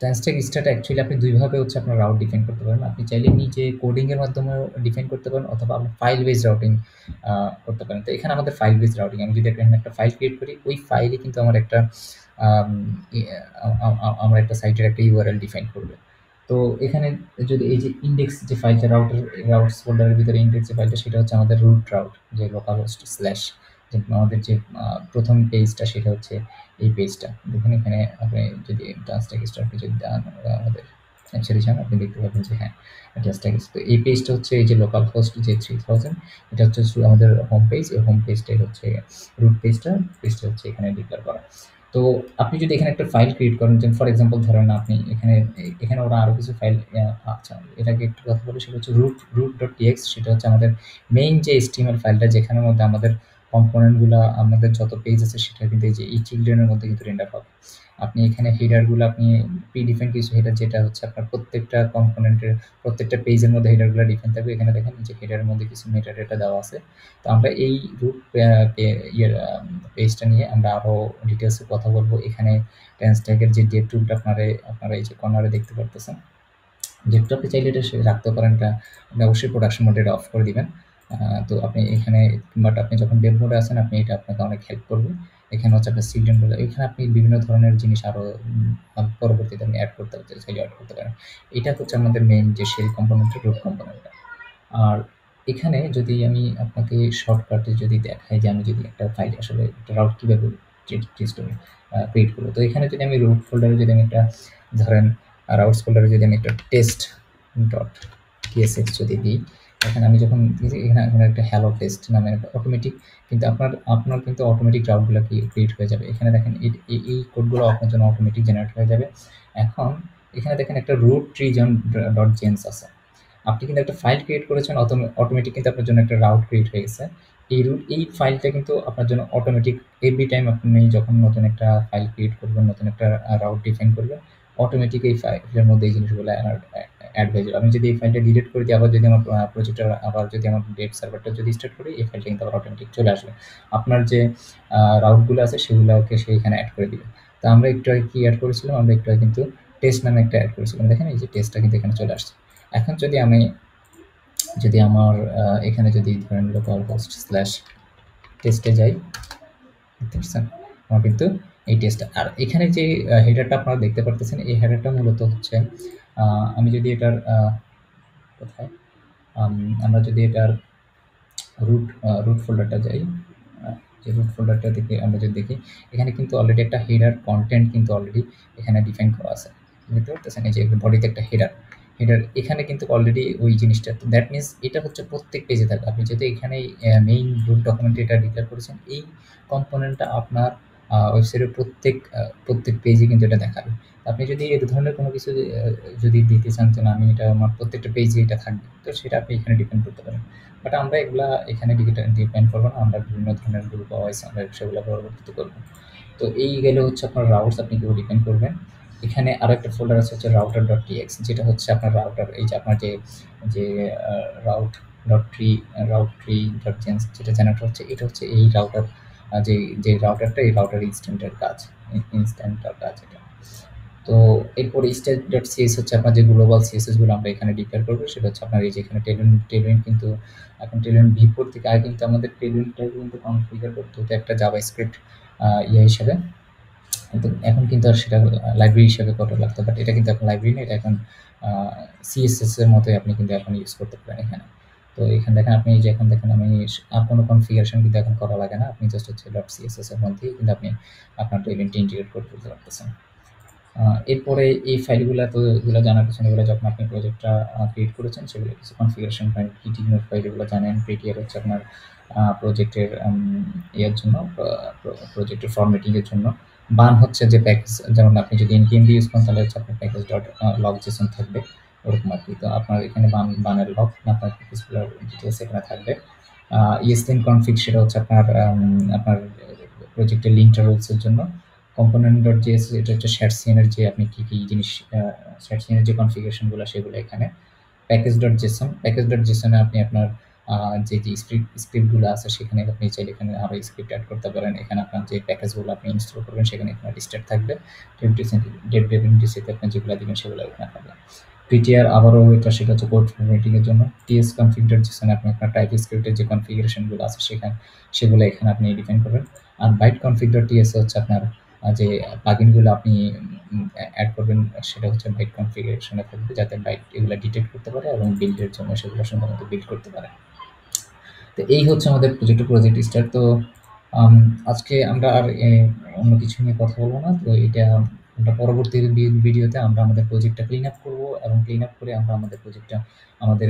ট্রান্সট্যাক start actually আপনি ২ ভাবে হচ্ছে আপনার রাউট ডিফাইন করতে পারেন। আপনি চাইলে নিজে কোডিং এর মাধ্যমেও ডিফাইন করতে পারেন অথবা আপনি ফাইল বেসড রাউটিং করতে পারেন। তো এখানে আমাদের ফাইল বেসড রাউটিং। আমি যদি এখানে একটা ফাইল ক্রিয়েট করি, ওই ফাইলে কিন্তু আমার একটা আম ই আ আ আ আমার একটা সাইটের একটা URL ডিফাইন করবে। তো এখানে যদি এই যে ইনডেক্স যে ফাইলটা রাউটস ফোল্ডারের ভিতরে ইনডেক্স যে ফাইলটা সেটা হচ্ছে আমাদের রুট রাউট যে লোকাল হোস্ট স্ল্যাশ যে আমাদের যে ১ম পেজটা সেটা হচ্ছে এই পেজটা। দেখুন এখানে আপনি যদি ট্রান্সট্যাক স্টার্ট যদি দেন আমাদের সেকশনে যান আপনি দেখতে পাবেন যে হ্যাঁ, ট্রান্সট্যাক তো এই পেজটা হচ্ছে এই যে লোকাল হোস্ট যে 3000 এটা হচ্ছে শুধু আমাদের হোম পেজ। এই হোম পেজটাই হচ্ছে রুট পেজটা হচ্ছে এখানে ডিক্লেয়ার করা। তো আপনি যদি এখানে একটা ফাইল ক্রিয়েট করেন যেমন ফর এক্সাম্পল ধরেন আপনি এখানে ওরা আরো কিছু ফাইল আচ্ছা এটাকে একটু কথা বলি সেটা হচ্ছে root.txt সেটা হচ্ছে আমাদের মেইন যে HTML ফাইলটা যেখানের মধ্যে আমাদের কম্পোনেন্ট গুলা আমাদের যত পেজ আছে সেটা কিন্তু এই যে এই চিলড্রেনের মধ্যে কিন্তু রেন্ডার হবে। আপনি এখানে হেডার গুলো আপনি প্রি-ডিফাইন্ড কিছু হেডার যেটা হচ্ছে আপনার প্রত্যেকটা কম্পোনেন্টের প্রত্যেকটা পেজের মধ্যে হেডার গুলো ডিফাইন থাকবে। এখানে দেখেন যে হেডারের মধ্যে কিছু মেটা ডেটা দেওয়া আছে। তো আমরা এই রুট পেজটা নিয়ে আমরা আরো ডিটেইলসে কথা বলবো। এখানে ট্যান্সট্যাগের যে ডেভ টুলটা আপনারা এই যে কর্নারে দেখতে পারতেছেন। যেহেতু আপনি চাইলে এটা রাখতে পারেন, এটা আপনি অবশ্যই প্রোডাকশন মোডে এটা অফ করে দিবেন। তো আপনি এখানে বাট আপনি যখন ডেভ মোডে আছেন আপনি এটা আপনাকে অনেক হেল্প করবে। এখানে হচ্ছে আপনার সিলড্রেন বলে এখানে আপনি বিভিন্ন ধরনের জিনিস আরো পরবর্তীতে আপনি এড করতে চাইলে এড করতে পারেন। এটা হচ্ছে আমাদের মেইন যে শেল কম্পোনেন্টের রুট কম্পোনেন্টটা। আর এখানে যদি আমি আপনাকে শর্টকাটে যদি দেখাই যে আমি যদি একটা ফাইল আসলে একটা রাউট কিভাবে ক্রিয়েট করবো। তো এখানে যদি আমি রুট ফোল্ডারে যদি আমি একটা ধরেন রাউটস ফোল্ডারে যদি আমি একটা টেস্ট ডট টিএসএক্স যদি দিই, এখানে আমি যখন এখানে একটা হ্যালো টেস্ট নামে একটা অটোমেটিক কিন্তু আপনার কিন্তু অটোমেটিক রাউটগুলো ক্রিয়েট হয়ে যাবে। এখানে দেখেন এই কোডগুলো আপনার জন্য অটোমেটিক জেনারেট হয়ে যাবে। এখন এখানে দেখেন একটা রুট ট্রিজন ডট জেন্স আছে। আপনি কিন্তু একটা ফাইল ক্রিয়েট করেছেন অটোমেটিক কিন্তু আপনার জন্য একটা রাউট ক্রিয়েট হয়ে গেছে। এই ফাইলটা কিন্তু আপনার জন্য অটোমেটিক এভরি টাইম আপনি যখন নতুন একটা ফাইল ক্রিয়েট করবেন, নতুন একটা রাউট ডিফাইন করবেন, অটোমেটিক এই ফাইলের মধ্যে এই জিনিসগুলো অ্যাড হয়ে যাবে। আমি যদি এই ফাইলটা ডিলিট করে দিই আবার যদি আমার প্রজেক্টটা আবার যদি আমার ডেভ সার্ভারটা যদি স্টার্ট করি এই ফাইলটা কিন্তু আবার অটোমেটিক চলে আসবে। আপনার যে রাউটগুলো আছে সেগুলোকে সে এখানে অ্যাড করে দিবে। তো আমরা একটু আগে কি অ্যাড করেছিলাম? আমরা একটু আগে কিন্তু টেস্ট নামে একটা অ্যাড করেছিলাম। দেখেন এই যে টেস্টটা কিন্তু এখানে চলে আসছে। এখন যদি আমার এখানে যদি ধরেন লোকাল হোস্ট স্ল্যাশ টেস্টে যাই, দেখতে পাচ্ছেন আমার কিন্তু এই টেস্ট আর এখানে যে হেডারটা আপনারা দেখতে পারতেছেন এই হেডারটা মূলত হচ্ছে আমি যদি এটার কোথায় আমরা যদি এটার রুট ফোল্ডারটা যাই, যে রুট ফোল্ডারটা থেকে আমরা যদি দেখি এখানে কিন্তু অলরেডি একটা হেডার কন্টেন্ট কিন্তু অলরেডি এখানে ডিফাইন করা আছে। দেখতে পারতেছেন এই যে বডিতে একটা হেডার এখানে কিন্তু অলরেডি ওই জিনিসটা দ্যাট মিনস এটা হচ্ছে প্রত্যেক পেজে থাকে। আপনি যেহেতু এখানে মেইন রুট ডকুমেন্টে এটা ডিক্লেয়ার করেছেন এই কম্পোনেন্টটা আপনার ওয়েবসাইটের প্রত্যেক পেজে কিন্তু এটা দেখাবে। আপনি যদি এই ধরনের কোনো কিছু যদি দিতে চান যে না আমি এটা আমার প্রত্যেকটা পেজে এটা থাকবে, তো সেটা আপনি এখানে ডিপেন্ড করতে পারেন। বাট আমরা এগুলা এখানে ডিপেন্ড করবো না, আমরা বিভিন্ন ধরনের গ্রুপ ওয়াইজ আমরা সেগুলো পরবর্তীতে করবো। তো এই গেলে হচ্ছে আপনার রাউটস আপনি কেউ ডিপেন্ড করবেন। এখানে আরো একটা ফোল্ডার আছে হচ্ছে রাউটার ডট টিএক্স যেটা হচ্ছে আপনার রাউটার এই যে আপনার যে রাউট রাউট ট্রি ডট জেন্স যেটা জেনারেট হচ্ছে এটা হচ্ছে এই রাউটার যে রাউটারটা এই রাউটার ইনস্ট্যান্টের কাজ এটা। তো এরপরে স্টেট ডট সিএস হচ্ছে আপনার যে গ্লোবাল সিএসএস গুলো আমরা এখানে ডিক্লেয়ার করবো সেটা হচ্ছে আপনার এই যে এখানে টেলুইন কিন্তু এখন টেলুইন V4 থেকে আগে কিন্তু আমাদের টেলুইনটা কিন্তু কনফিগার করতে হতো একটা জাভাস্ক্রিপ্ট হিসেবে, কিন্তু এখন কিন্তু আর সেটা লাইব্রেরি হিসেবে করা লাগতো। বাট এটা কিন্তু এখন লাইব্রেরি না, এটা এখন সিএসএস এর মতোই আপনি কিন্তু এখন ইউজ করতে পারেন এখানে। তো এখানে দেখেন আপনি যে এখন দেখেন আমি কোনো কনফিগারেশন কিন্তু এখন করা লাগে না, আপনি জাস্ট হচ্ছে ডট সিএসএস এর মধ্যেই কিন্তু আপনি আপনার টেলুইনটা ইন্টিগ্রেট করে ফেলতে পারতেছেন। এরপরে এই ফাইলগুলো তো এগুলো জানার পেছনে এগুলো যখন আপনি প্রজেক্টটা ক্রিয়েট করেছেন সেগুলো কিছু কনফিগারেশন ফাইল কিটিনোর ফাইল এগুলো জানেন। প্রিটিয়ার হচ্ছে আপনার প্রজেক্টের ইয়ের জন্য প্রজেক্টের ফরম্যাটিংয়ের জন্য। বান হচ্ছে যে প্যাকেজ, যেমন আপনি যদি এনপিএমডি ইউজ করেন তাহলে হচ্ছে আপনার প্যাকেজ ডট লগ জেসন থাকবে ওরকম আর কি। তো আপনার এখানে বানের লগ আপনার প্যাকেজগুলোর ডিটেলস এখানে থাকবে। ইএসএন কনফিগ সেটা হচ্ছে আপনার প্রজেক্টের লিঙ্কটা রোলসের জন্য। কম্পোনেন্ট ডট জেএস এটা হচ্ছে শ্যাটসিএনের যে আপনি কী জিনিস শ্যাটসিএনের যে কনফিগারেশনগুলো সেগুলো এখানে। প্যাকেজ ডট জেসনে আপনি আপনার যে স্ক্রিপ্টগুলো আছে সেখানে আপনি চাইলে এখানে আরও স্ক্রিপ্ট অ্যাড করতে পারেন। এখানে আপনার যে প্যাকেজগুলো আপনি ইনস্টল করবেন সেখানে এখানে লিস্টেড থাকবে। ডেট আপনি যেগুলো দিবেন সেগুলো এখানে থাকবে। পিটিআর আবারও সেটা হচ্ছে কোড ফরম্যাটিং এর জন্য। টিএস কনফিগার যেখানে আপনি আপনার টাইপস্ক্রিপ্টের যে কনফিগারেশনগুলো আছে সেগুলো এখানে আপনি ডিফাইন করবেন। আর বাইট কনফিগার টিএস হচ্ছে আপনার যে প্লাগইনগুলো আপনি অ্যাড করবেন সেটা হচ্ছে বাইট কনফিগারেশনে থাকবে, যাতে বাইট এগুলো ডিটেক্ট করতে পারে এবং বিল্ডের জন্য সেগুলো সুন্দরমতো বিল্ড করতে পারে। তো এই হচ্ছে আমাদের প্রজেক্ট স্টার্ট। তো আজকে আমরা আর অন্য কিছু নিয়ে কথা বলবো না। তো এটা আমরা পরবর্তী ভিডিওতে আমরা আমাদের প্রজেক্টটা ক্লিন আপ করবো এবং ক্লিন আপ করে আমরা আমাদের প্রজেক্টটা আমাদের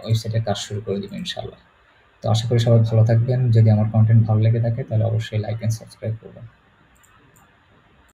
ওয়েবসাইটে কাজ শুরু করে দেবো ইনশাল্লাহ। তো আশা করি সবাই ভালো থাকবেন। যদি আমার কন্টেন্ট ভালো লেগে থাকে তাহলে অবশ্যই লাইক অ্যান্ড সাবস্ক্রাইব করবেন।